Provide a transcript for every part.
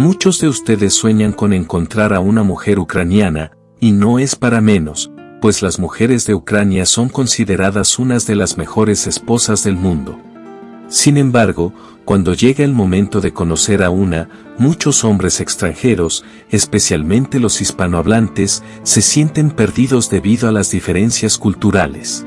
Muchos de ustedes sueñan con encontrar a una mujer ucraniana, y no es para menos, pues las mujeres de Ucrania son consideradas unas de las mejores esposas del mundo. Sin embargo, cuando llega el momento de conocer a una, muchos hombres extranjeros, especialmente los hispanohablantes, se sienten perdidos debido a las diferencias culturales.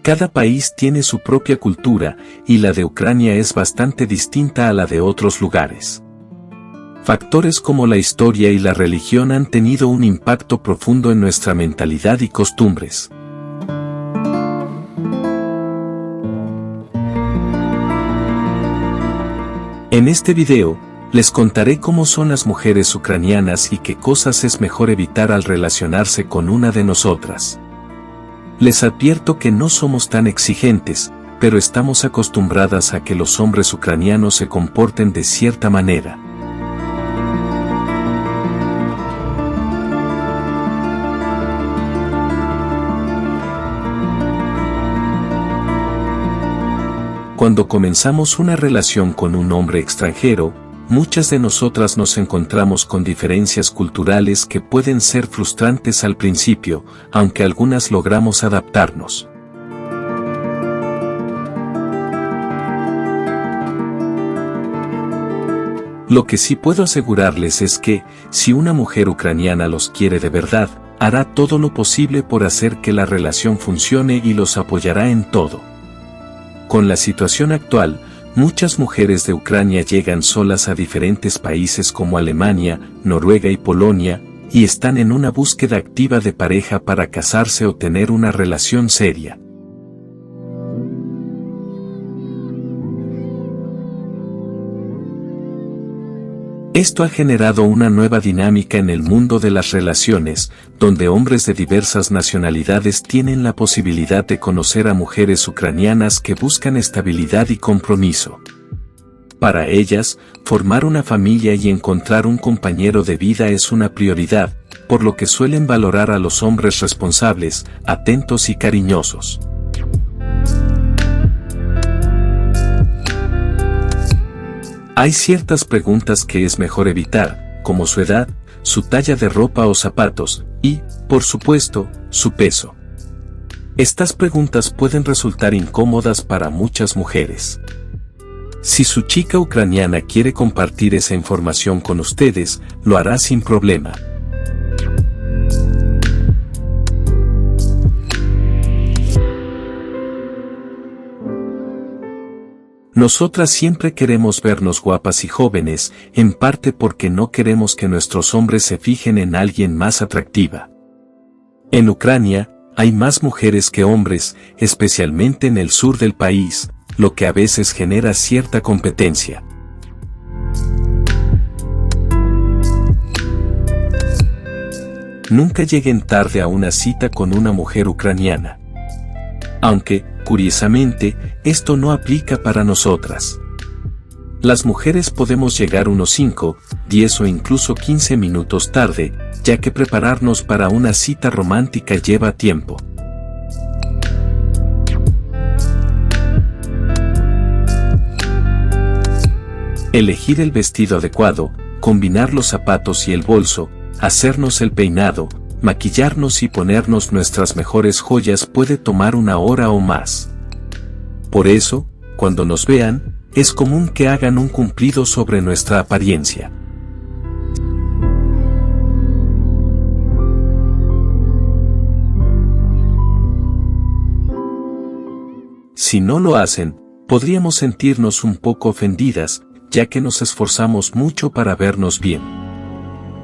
Cada país tiene su propia cultura, y la de Ucrania es bastante distinta a la de otros lugares. Factores como la historia y la religión han tenido un impacto profundo en nuestra mentalidad y costumbres. En este video, les contaré cómo son las mujeres ucranianas y qué cosas es mejor evitar al relacionarse con una de nosotras. Les advierto que no somos tan exigentes, pero estamos acostumbradas a que los hombres ucranianos se comporten de cierta manera. Cuando comenzamos una relación con un hombre extranjero, muchas de nosotras nos encontramos con diferencias culturales que pueden ser frustrantes al principio, aunque algunas logramos adaptarnos. Lo que sí puedo asegurarles es que, si una mujer ucraniana los quiere de verdad, hará todo lo posible por hacer que la relación funcione y los apoyará en todo. Con la situación actual, muchas mujeres de Ucrania llegan solas a diferentes países como Alemania, Noruega y Polonia, y están en una búsqueda activa de pareja para casarse o tener una relación seria. Esto ha generado una nueva dinámica en el mundo de las relaciones, donde hombres de diversas nacionalidades tienen la posibilidad de conocer a mujeres ucranianas que buscan estabilidad y compromiso. Para ellas, formar una familia y encontrar un compañero de vida es una prioridad, por lo que suelen valorar a los hombres responsables, atentos y cariñosos. Hay ciertas preguntas que es mejor evitar, como su edad, su talla de ropa o zapatos, y, por supuesto, su peso. Estas preguntas pueden resultar incómodas para muchas mujeres. Si su chica ucraniana quiere compartir esa información con ustedes, lo hará sin problema. Nosotras siempre queremos vernos guapas y jóvenes, en parte porque no queremos que nuestros hombres se fijen en alguien más atractiva. En Ucrania, hay más mujeres que hombres, especialmente en el sur del país, lo que a veces genera cierta competencia. Nunca lleguen tarde a una cita con una mujer ucraniana. Aunque, curiosamente, esto no aplica para nosotras. Las mujeres podemos llegar unos 5, 10 o incluso 15 minutos tarde, ya que prepararnos para una cita romántica lleva tiempo. Elegir el vestido adecuado, combinar los zapatos y el bolso, hacernos el peinado, maquillarnos y ponernos nuestras mejores joyas puede tomar 1 hora o más. Por eso, cuando nos vean, es común que hagan un cumplido sobre nuestra apariencia. Si no lo hacen, podríamos sentirnos un poco ofendidas, ya que nos esforzamos mucho para vernos bien.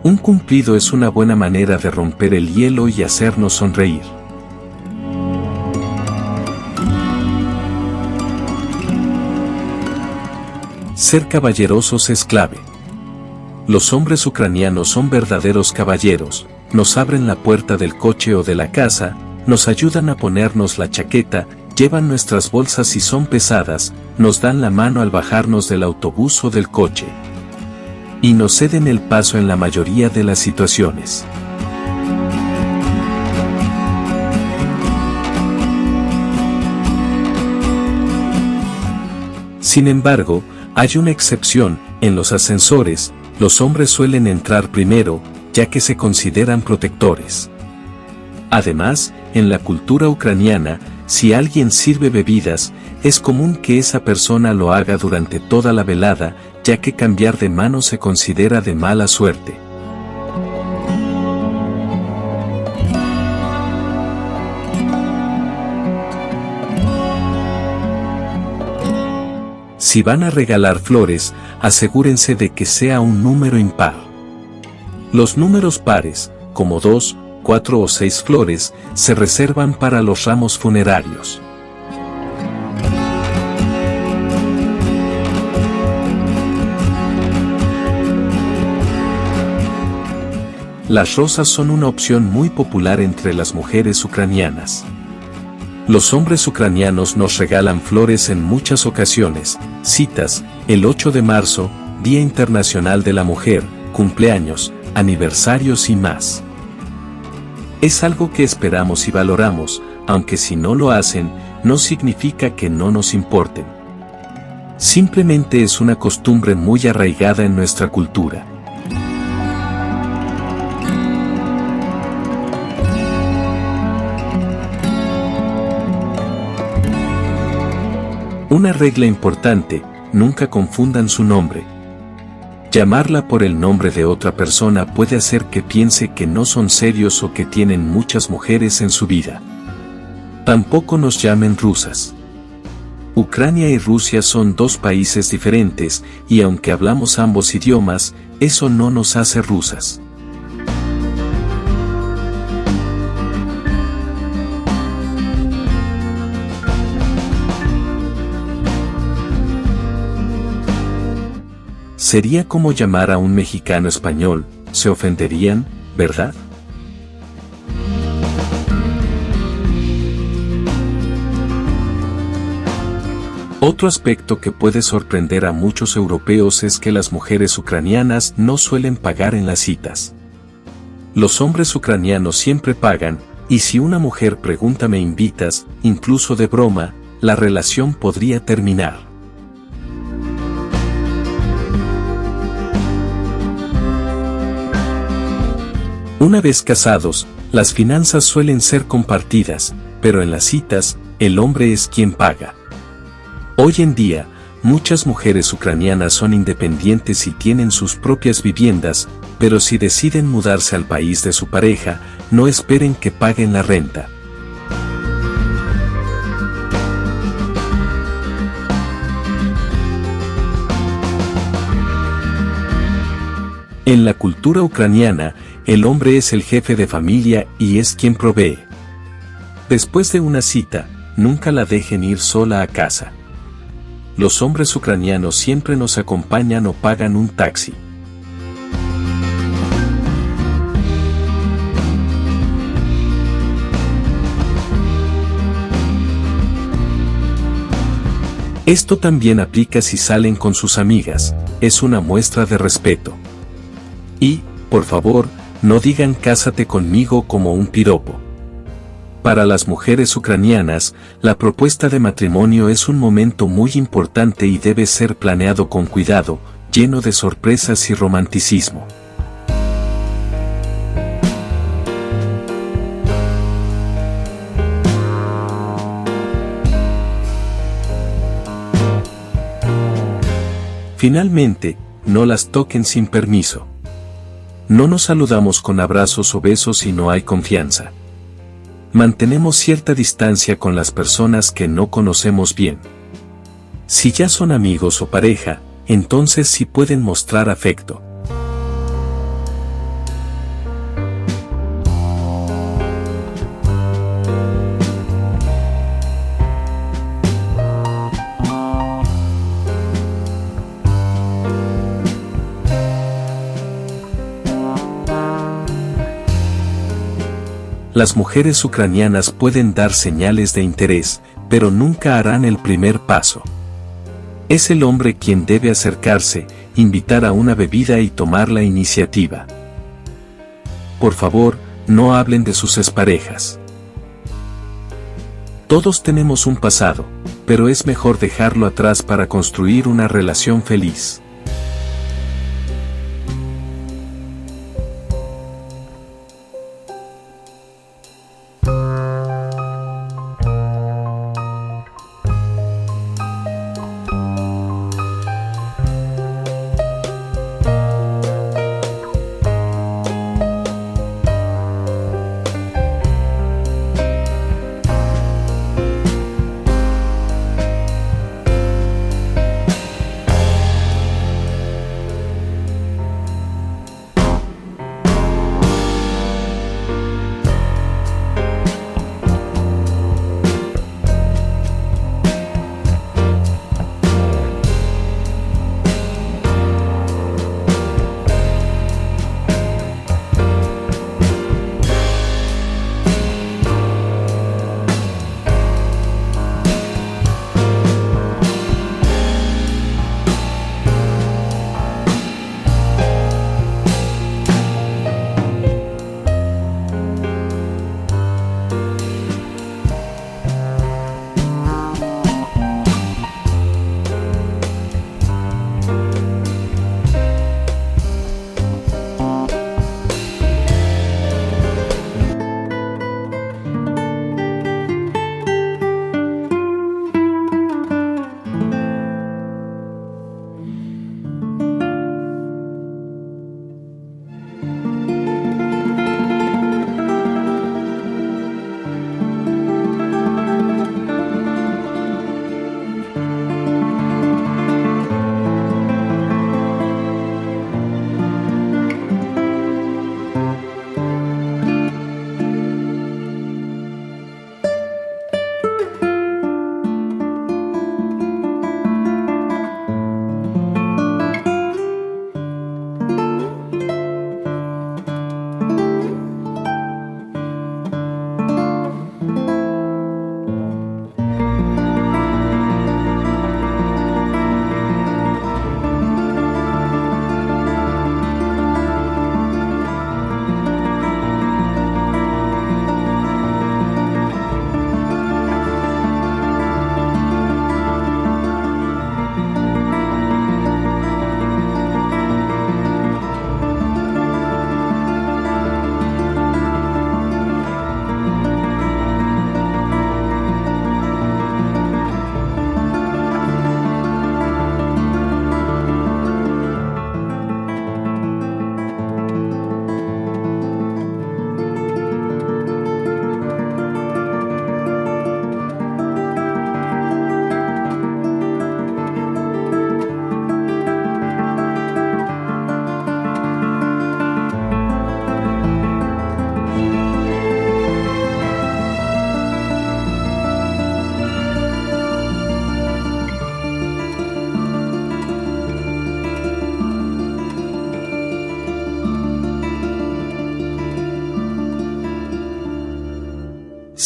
Un cumplido es una buena manera de romper el hielo y hacernos sonreír. Ser caballerosos es clave. Los hombres ucranianos son verdaderos caballeros, nos abren la puerta del coche o de la casa, nos ayudan a ponernos la chaqueta, llevan nuestras bolsas si son pesadas, nos dan la mano al bajarnos del autobús o del coche. Y nos ceden el paso en la mayoría de las situaciones. Sin embargo, hay una excepción: en los ascensores, los hombres suelen entrar primero, ya que se consideran protectores. Además, en la cultura ucraniana, si alguien sirve bebidas, es común que esa persona lo haga durante toda la velada, ya que cambiar de mano se considera de mala suerte. Si van a regalar flores, asegúrense de que sea un número impar. Los números pares, como 2, 4 o 6 flores, se reservan para los ramos funerarios. Las rosas son una opción muy popular entre las mujeres ucranianas. Los hombres ucranianos nos regalan flores en muchas ocasiones: citas, el 8 de marzo, Día Internacional de la Mujer, cumpleaños, aniversarios y más. Es algo que esperamos y valoramos, aunque si no lo hacen, no significa que no nos importen. Simplemente es una costumbre muy arraigada en nuestra cultura. Una regla importante: nunca confundan su nombre. Llamarla por el nombre de otra persona puede hacer que piense que no son serios o que tienen muchas mujeres en su vida. Tampoco nos llamen rusas. Ucrania y Rusia son dos países diferentes, y aunque hablamos ambos idiomas, eso no nos hace rusas. Sería como llamar a un mexicano español: se ofenderían, ¿verdad? Otro aspecto que puede sorprender a muchos europeos es que las mujeres ucranianas no suelen pagar en las citas. Los hombres ucranianos siempre pagan, y si una mujer pregunta ¿me invitas?, incluso de broma, la relación podría terminar. Una vez casados, las finanzas suelen ser compartidas, pero en las citas, el hombre es quien paga. Hoy en día, muchas mujeres ucranianas son independientes y tienen sus propias viviendas, pero si deciden mudarse al país de su pareja, no esperen que paguen la renta. En la cultura ucraniana, el hombre es el jefe de familia y es quien provee. Después de una cita, nunca la dejen ir sola a casa. Los hombres ucranianos siempre nos acompañan o pagan un taxi. Esto también aplica si salen con sus amigas, es una muestra de respeto. Y, por favor, no digan «cásate conmigo» como un piropo. Para las mujeres ucranianas, la propuesta de matrimonio es un momento muy importante y debe ser planeado con cuidado, lleno de sorpresas y romanticismo. Finalmente, no las toquen sin permiso. No nos saludamos con abrazos o besos si no hay confianza. Mantenemos cierta distancia con las personas que no conocemos bien. Si ya son amigos o pareja, entonces sí pueden mostrar afecto. Las mujeres ucranianas pueden dar señales de interés, pero nunca harán el primer paso. Es el hombre quien debe acercarse, invitar a una bebida y tomar la iniciativa. Por favor, no hablen de sus exparejas. Todos tenemos un pasado, pero es mejor dejarlo atrás para construir una relación feliz.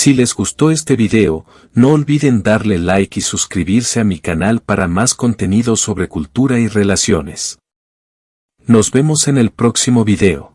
Si les gustó este video, no olviden darle like y suscribirse a mi canal para más contenido sobre cultura y relaciones. Nos vemos en el próximo video.